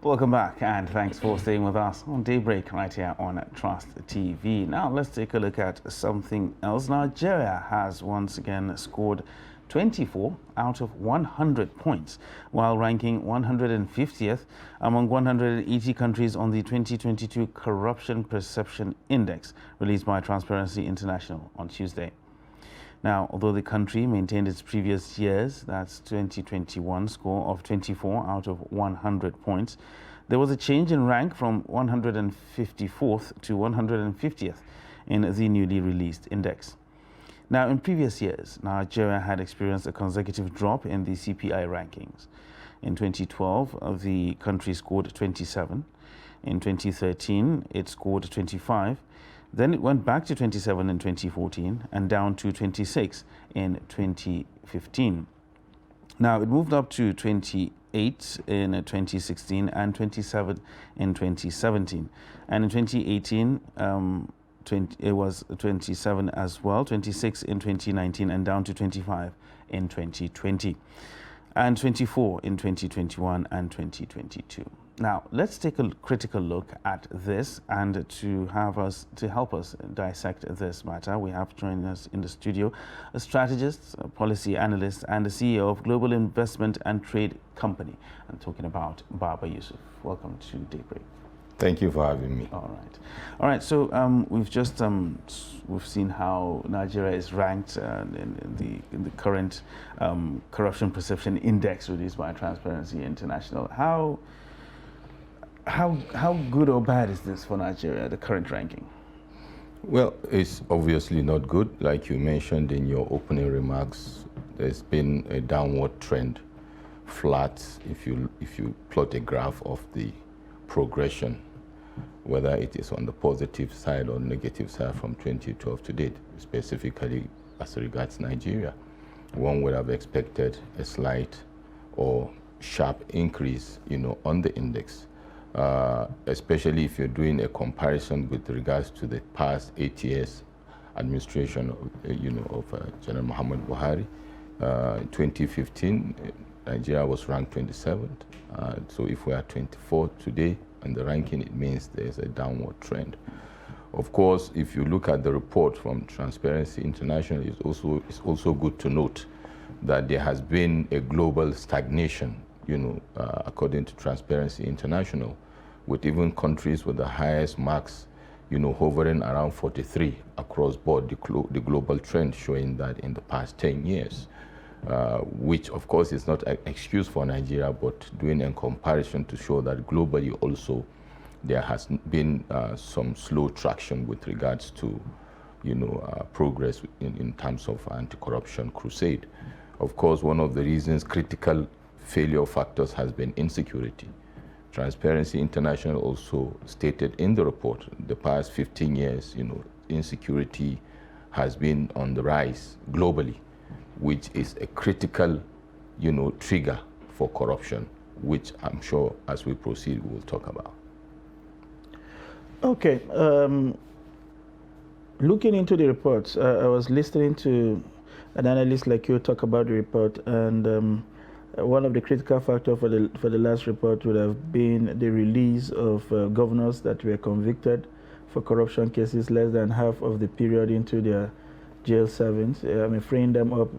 Welcome back, and thanks for staying with us on Daybreak right here on Trust TV. Now let's take a look at something else. Nigeria has once again scored 24 out of 100 points, while ranking 150th among 180 countries on the 2022 Corruption Perception Index released by Transparency International on Tuesday. Now, although the country maintained its previous year's, that's 2021, score of 24 out of 100 points, there was a change in rank from 154th to 150th in the newly released index. Now, in previous years, Nigeria had experienced a consecutive drop in the CPI rankings. In 2012, the country scored 27. In 2013, it scored 25. Then it went back to 27 in 2014 and down to 26 in 2015. Now, it moved up to 28 in 2016 and 27 in 2017. And in 2018, it was 27 as well, 26 in 2019 and down to 25 in 2020, and 24 in 2021 and 2022. Now, let's take a critical look at this, and to help us dissect this matter, we have joining us in the studio a strategist, a policy analyst, and the CEO of Global Investment and Trade Company. I'm talking about Baba Yusuf. Welcome to Daybreak. Thank you for having me. All right. So we've just we've seen how Nigeria is ranked in the current Corruption Perception Index released by Transparency International. How good or bad is this for Nigeria, the current ranking? Well, it's obviously not good. Like you mentioned in your opening remarks, there's been a downward trend, flat, if you plot a graph of the progression, whether it is on the positive side or negative side from 2012 to date, specifically as regards Nigeria. One would have expected a slight or sharp increase, on the index. Especially if you're doing a comparison with regards to the past 8 years administration of General Muhammad Buhari. In 2015, Nigeria was ranked 27th. So if we are 24 today in the ranking, it means there's a downward trend. Of course, if you look at the report from Transparency International, it's also good to note that there has been a global stagnation, according to Transparency International, with even countries with the highest marks, hovering around 43 across board, the global trend showing that in the past 10 years, which of course is not an excuse for Nigeria, but doing a comparison to show that globally also there has been some slow traction with regards to, progress in terms of anti-corruption crusade. Of course, one of the reasons, critical failure factors, has been insecurity. Transparency International also stated in the report, the past 15 years, insecurity has been on the rise globally, which is a critical, trigger for corruption, which I'm sure as we proceed, we will talk about. Okay. Looking into the reports, I was listening to an analyst like you talk about the report, and one of the critical factors for the last report would have been the release of governors that were convicted for corruption cases less than half of the period into their jail servings. Freeing them up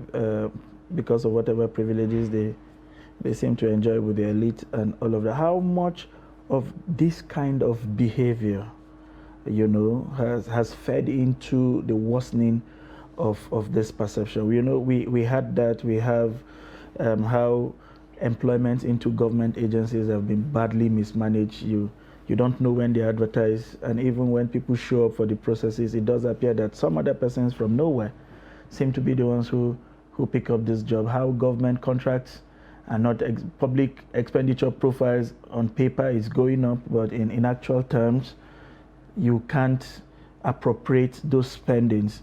because of whatever privileges they seem to enjoy with the elite and all of that. How much of this kind of behavior, has fed into the worsening of this perception? We had that. We have how employment into government agencies have been badly mismanaged. You don't know when they advertise, and even when people show up for the processes, it does appear that some other persons from nowhere seem to be the ones who pick up this job. How government contracts are not public expenditure profiles on paper is going up, but in actual terms, you can't appropriate those spendings,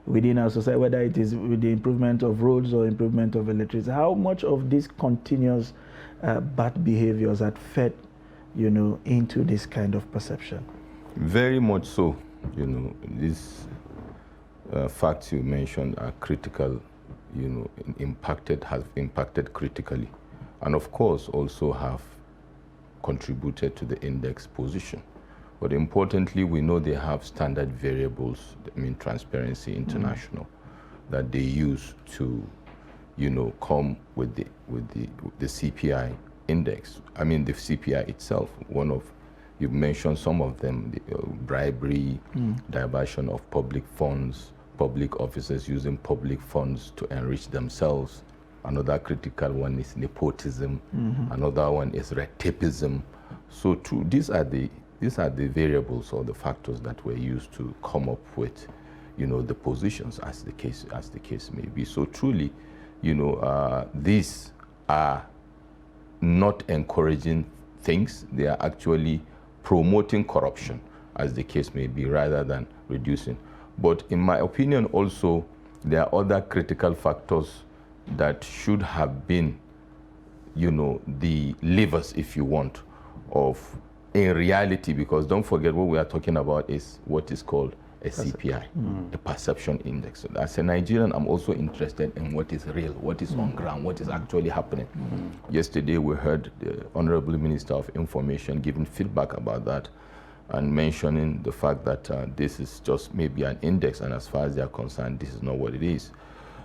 within our society, whether it is with the improvement of roads or improvement of electricity. How much of these continuous bad behaviors had fed, into this kind of perception? Very much so. These facts you mentioned are critical, have impacted critically, and of course also have contributed to the index position. But importantly, we know they have standard variables, I mean Transparency International, that they use to, come with the CPI index. I mean the CPI itself. You've mentioned some of them: the, bribery, diversion of public funds, public officers using public funds to enrich themselves. Another critical one is nepotism. Another one is red tapeism. So these are the variables or the factors that were used to come up with, the positions as the case may be. So truly, these are not encouraging things. They are actually promoting corruption, as the case may be, rather than reducing. But in my opinion, also, there are other critical factors that should have been, the levers, if you want, of in reality, because don't forget what we are talking about is what is called a CPI, a perception index. So as a Nigerian, I'm also interested in what is real, what is on ground, what is actually happening. Yesterday, we heard the Honorable Minister of Information giving feedback about that and mentioning the fact that this is just maybe an index, and as far as they are concerned, this is not what it is.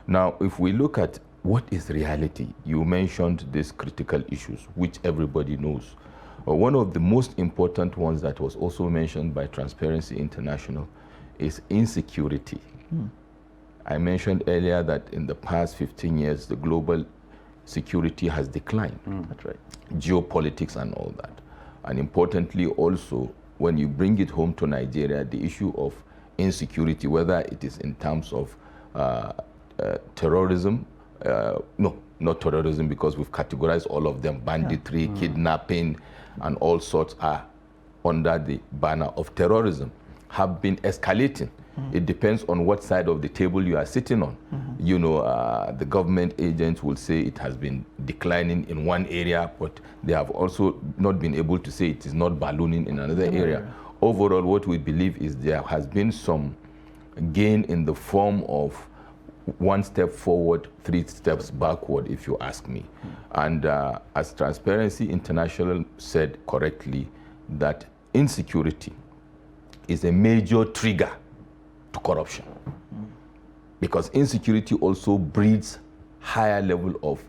Now, if we look at what is reality, you mentioned these critical issues, which everybody knows. One of the most important ones that was also mentioned by Transparency International is insecurity. I mentioned earlier that in the past 15 years, the global security has declined. That's right. Geopolitics and all that. And importantly also, when you bring it home to Nigeria, the issue of insecurity, whether it is in terms of terrorism, no, not terrorism, because we've categorized all of them, banditry, kidnapping, and all sorts are under the banner of terrorism, have been escalating. It depends on what side of the table you are sitting on. The government agents will say it has been declining in one area, but they have also not been able to say it is not ballooning in another area. Overall, what we believe is there has been some gain in the form of one step forward, 3 steps backward, if you ask me. And as Transparency International said correctly, that insecurity is a major trigger to corruption. Because insecurity also breeds higher level of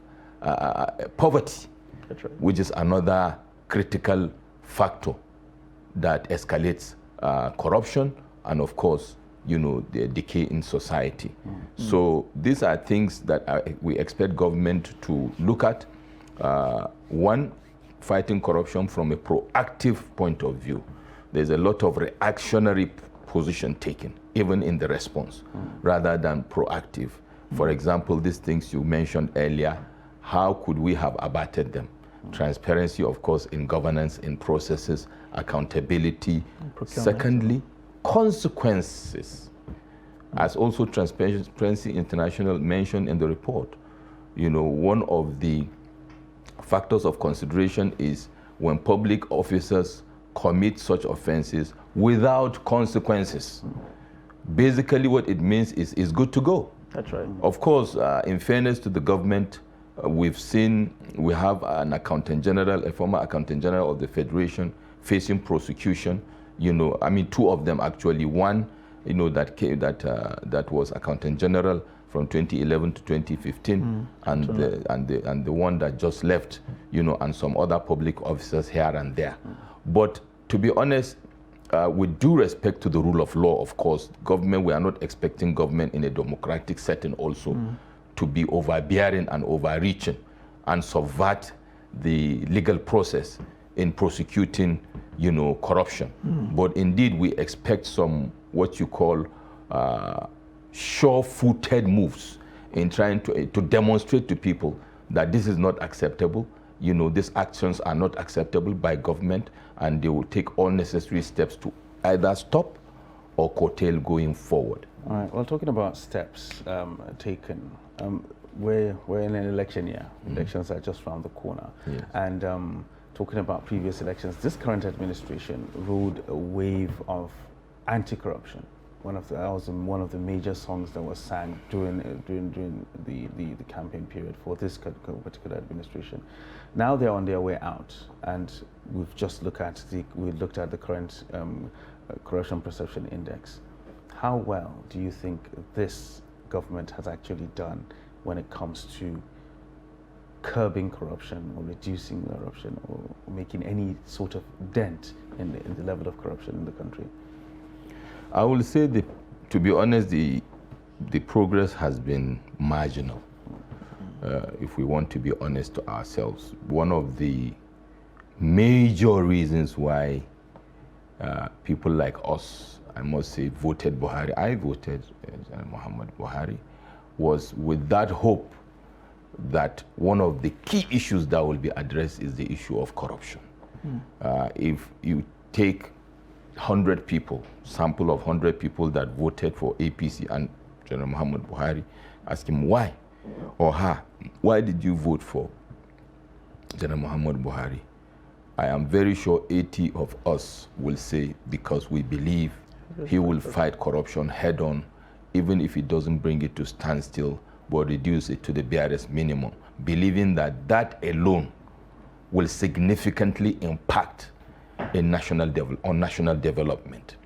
poverty, That's right. which is another critical factor that escalates corruption and, of course, the decay in society. So these are things that we expect government to look at. One, fighting corruption from a proactive point of view. There's a lot of reactionary position taken, even in the response, rather than proactive. For example, these things you mentioned earlier, how could we have abated them? Transparency, of course, in governance, in processes, accountability. Secondly, consequences. As also Transparency International mentioned in the report, one of the factors of consideration is when public officers commit such offenses without consequences. Basically what it means is it's good to go. That's right. Of course, in fairness to the government, we have an accountant general, a former accountant general of the Federation facing prosecution. 2 of them actually. One, that was accountant general from 2011 to 2015, and the one that just left, and some other public officers here and there. But to be honest, with due respect to the rule of law, of course, government, we are not expecting government in a democratic setting also to be overbearing and overreaching and subvert the legal process in prosecuting, corruption. But indeed, we expect some, what you call, sure-footed moves in trying to demonstrate to people that this is not acceptable. These actions are not acceptable by government, and they will take all necessary steps to either stop or curtail going forward. All right. Well, talking about steps taken, we're in an election year. Elections are just around the corner. Yes. And talking about previous elections, this current administration ruled a wave of anti-corruption That was one of the major songs that was sang during the campaign period for this particular administration. Now they're on their way out, and we've just looked at the current corruption perception index. How well do you think this government has actually done when it comes to curbing corruption or reducing corruption or making any sort of dent in the level of corruption in the country? I will say, to be honest, the progress has been marginal. If we want to be honest to ourselves, one of the major reasons why people like us, I must say, voted Buhari, I voted Muhammad Buhari, was with that hope that one of the key issues that will be addressed is the issue of corruption. If you take 100 people, sample of 100 people that voted for APC and General Muhammad Buhari, ask him why or her, why did you vote for General Muhammad Buhari? I am very sure 80 of us will say because we believe he will fight corruption head on, even if it doesn't bring it to standstill, but reduce it to the barest minimum, believing that that alone will significantly impact on national development.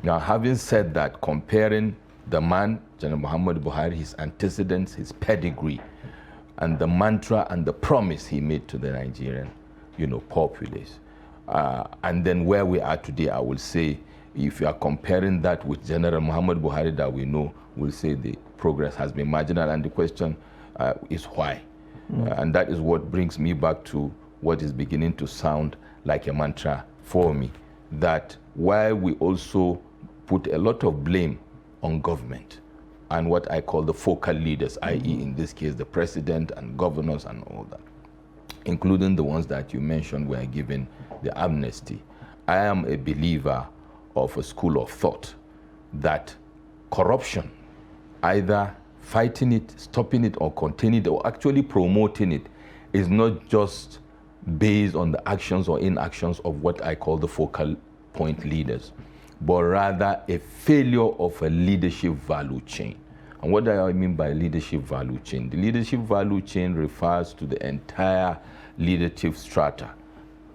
Now, having said that, comparing the man, General Muhammad Buhari, his antecedents, his pedigree, and the mantra and the promise he made to the Nigerian, populace, and then where we are today, I will say, if you are comparing that with General Muhammad Buhari that we know, we'll say the progress has been marginal, and the question is why? And that is what brings me back to what is beginning to sound like a mantra for me, that while we also put a lot of blame on government and what I call the focal leaders, i.e. in this case the president and governors and all that, including the ones that you mentioned were given the amnesty, I am a believer of a school of thought that corruption, either fighting it, stopping it, or containing it, or actually promoting it, is not just based on the actions or inactions of what I call the focal point leaders, but rather a failure of a leadership value chain. And what do I mean by leadership value chain? The leadership value chain refers to the entire leadership strata,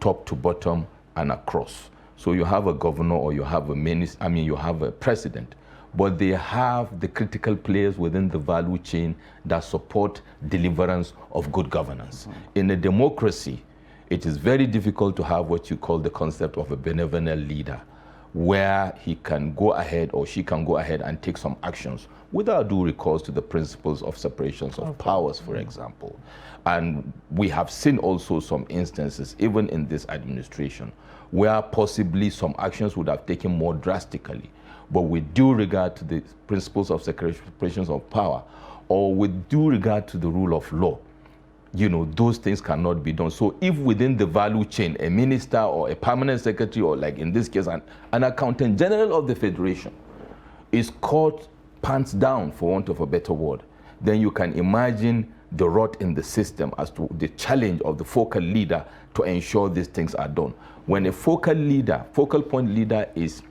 top to bottom and across. So you have a governor or you have a minister, you have a president, but they have the critical players within the value chain that support deliverance of good governance. In a democracy, it is very difficult to have what you call the concept of a benevolent leader, where he can go ahead or she can go ahead and take some actions without due recourse to the principles of separations of powers, for example. And we have seen also some instances, even in this administration, where possibly some actions would have taken more drastically, but with due regard to the principles of separations of power, or with due regard to the rule of law, those things cannot be done. So if within the value chain, a minister or a permanent secretary, or like in this case, an accountant general of the federation is caught pants down, for want of a better word, then you can imagine the rot in the system as to the challenge of the focal leader to ensure these things are done. When a focal point leader is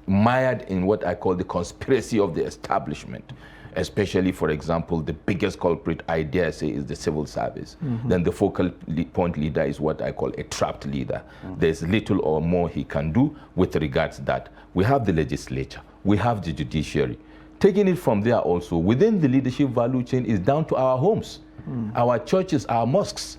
mired in what I call the conspiracy of the establishment, especially, for example, the biggest culprit, I dare say, is the civil service. Then the focal point leader is what I call a trapped leader. There's little or more he can do with regards to that. We have the legislature, we have the judiciary. Taking it from there also, within the leadership value chain is down to our homes, our churches, our mosques.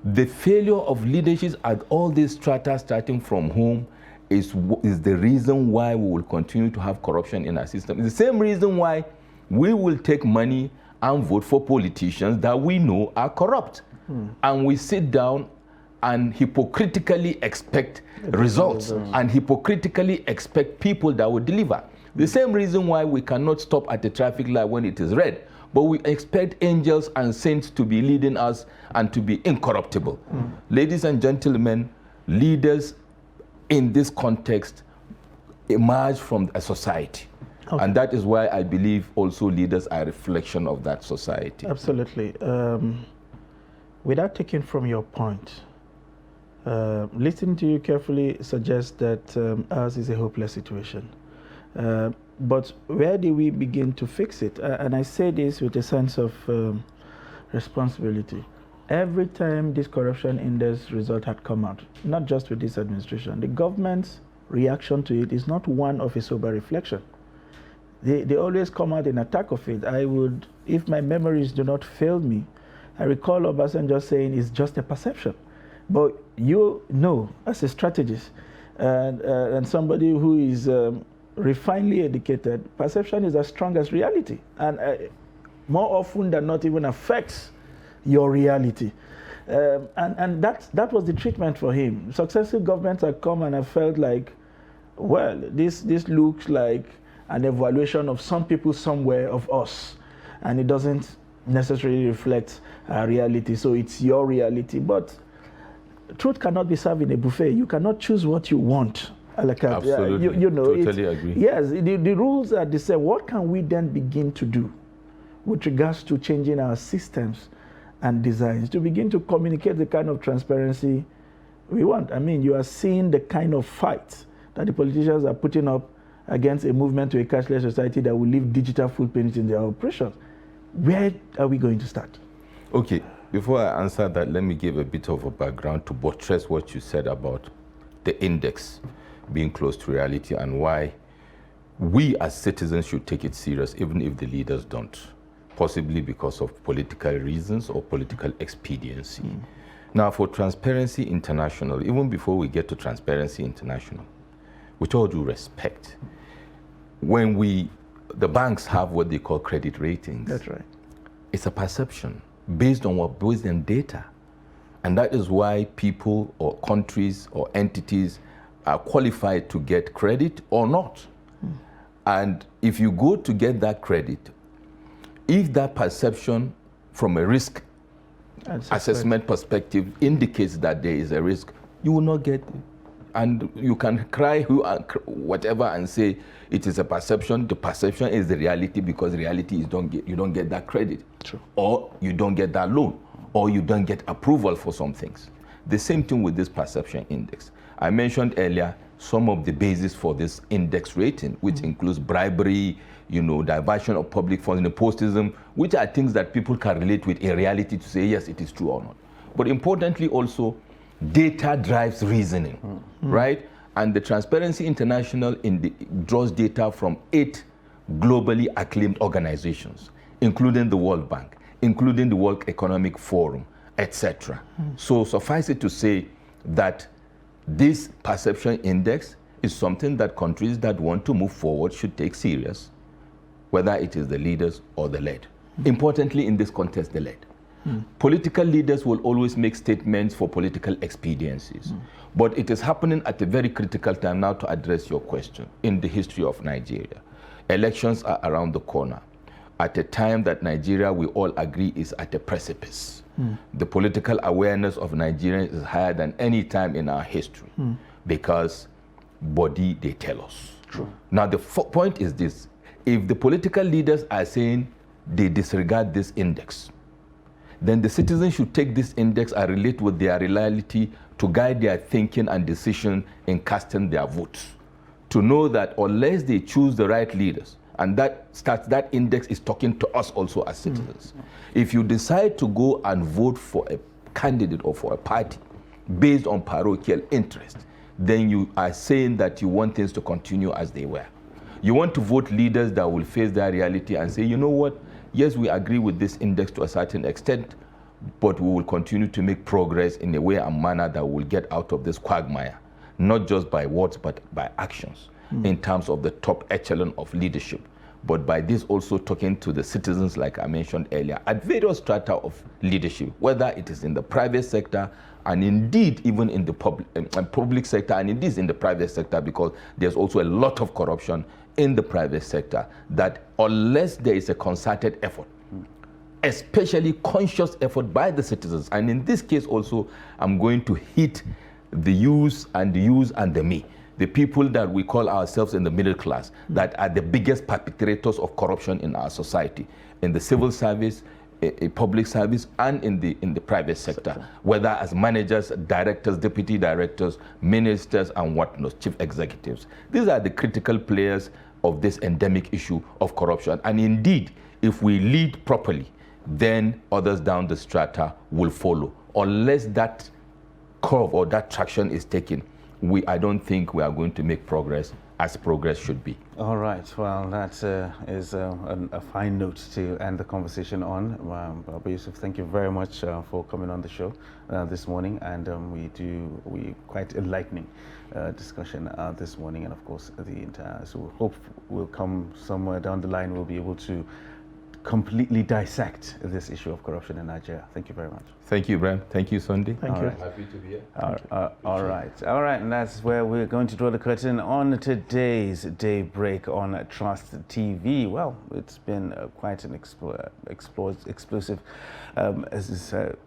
The failure of leadership at all these strata, starting from home, is the reason why we will continue to have corruption in our system. It's the same reason why we will take money and vote for politicians that we know are corrupt. And we sit down and hypocritically expect results and hypocritically expect people that will deliver. The same reason why we cannot stop at the traffic light when it is red, but we expect angels and saints to be leading us and to be incorruptible. Ladies and gentlemen, leaders in this context emerge from a society. And that is why I believe also leaders are a reflection of that society. Absolutely. Without taking from your point, listening to you carefully suggests that ours is a hopeless situation. But where do we begin to fix it? And I say this with a sense of responsibility. Every time this corruption index result had come out, not just with this administration, the government's reaction to it is not one of a sober reflection. They always come out in attack of it. I would, if my memories do not fail me, I recall Obasanjo saying it's just a perception. But you know, as a strategist and somebody who is refinedly educated, perception is as strong as reality, and more often than not even affects your reality. And that was the treatment for him. Successive governments have come and have felt like, well, this looks like an evaluation of some people somewhere of us, and it doesn't necessarily reflect reality, so it's your reality. But truth cannot be served in a buffet. You cannot choose what you want. Absolutely. You know, totally agree. Yes, the rules are the same. What can we then begin to do with regards to changing our systems and designs to begin to communicate the kind of transparency we want? I mean, you are seeing the kind of fight that the politicians are putting up against a movement to a cashless society that will leave digital footprints in their operations. Where are we going to start? Okay, before I answer that, let me give a bit of a background to buttress what you said about the index being close to reality and why we as citizens should take it serious, even if the leaders don't, possibly because of political reasons or political expediency. Now, for Transparency International, even before we get to Transparency International, with all due respect, when the banks have what they call credit ratings. That's right. It's a perception based on what? Based on data. And that is why people or countries or entities are qualified to get credit or not. And if you go to get that credit, if that perception from a risk assessment perspective indicates that there is a risk, you will not get it. And you can cry whatever and say it is a perception. The perception is the reality, because reality is you don't get that credit. True. Or you don't get that loan, or you don't get approval for some things. The same thing with this perception index. I mentioned earlier some of the basis for this index rating, which includes bribery, diversion of public funds, nepotism, which are things that people can relate with in reality to say, yes, it is true or not. But importantly also, data drives reasoning, right? And the Transparency International draws data from 8 globally acclaimed organizations, including the World Bank, including the World Economic Forum, etc. So suffice it to say that this perception index is something that countries that want to move forward should take serious, whether it is the leaders or the led. Importantly, in this context, the led. Political leaders will always make statements for political expediencies. But it is happening at a very critical time now, to address your question, in the history of Nigeria. Elections are around the corner at a time that Nigeria, we all agree, is at a precipice. The political awareness of Nigerians is higher than any time in our history, because body, they tell us. True. Now, the point is this: if the political leaders are saying they disregard this index, then the citizens should take this index and relate with their reality to guide their thinking and decision in casting their votes. To know that unless they choose the right leaders, and that index is talking to us also as citizens. If you decide to go and vote for a candidate or for a party based on parochial interest, then you are saying that you want things to continue as they were. You want to vote leaders that will face their reality and say, you know what, yes, we agree with this index to a certain extent, but we will continue to make progress in a way and manner that will get out of this quagmire, not just by words, but by actions, in terms of the top echelon of leadership. But by this also talking to the citizens, like I mentioned earlier, at various strata of leadership, whether it is in the private sector, and indeed even in the public sector, and indeed in the private sector, because there's also a lot of corruption in the private sector, that unless there is a concerted effort, especially conscious effort by the citizens, and in this case also, I'm going to hit the yous and the me, the people that we call ourselves in the middle class, that are the biggest perpetrators of corruption in our society, in the civil service, a public service, and in the private sector, whether as managers, directors, deputy directors, ministers, and whatnot, chief executives. These are the critical players of this endemic issue of corruption. And indeed, if we lead properly, then others down the strata will follow. Unless that curve or that traction is taken, I don't think we are going to make progress as progress should be. All right. Well, that is a fine note to end the conversation on. Baba Yusuf, thank you very much for coming on the show this morning, and we quite enlightening discussion this morning, and of course the entire. So we hope we'll come somewhere down the line. We'll be able to completely dissect this issue of corruption in Nigeria. Thank you very much. Thank you, Brian. Thank you, Sunday. Thank you. Right. Happy to be here. All right, and that's where we're going to draw the curtain on today's Daybreak on Trust TV. Well, it's been quite an explosive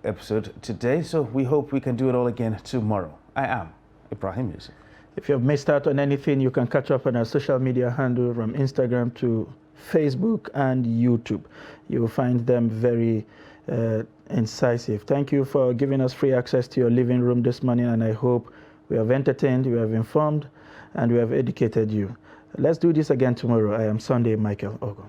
episode today, so we hope we can do it all again tomorrow. I am Ibrahim Yusuf. If you've missed out on anything, you can catch up on our social media handle from Instagram to Facebook and YouTube. You will find them very incisive. Thank you for giving us free access to your living room this morning, and I hope we have entertained, we have informed, and we have educated you. Let's do this again tomorrow. I am Sunday Michael Ogo.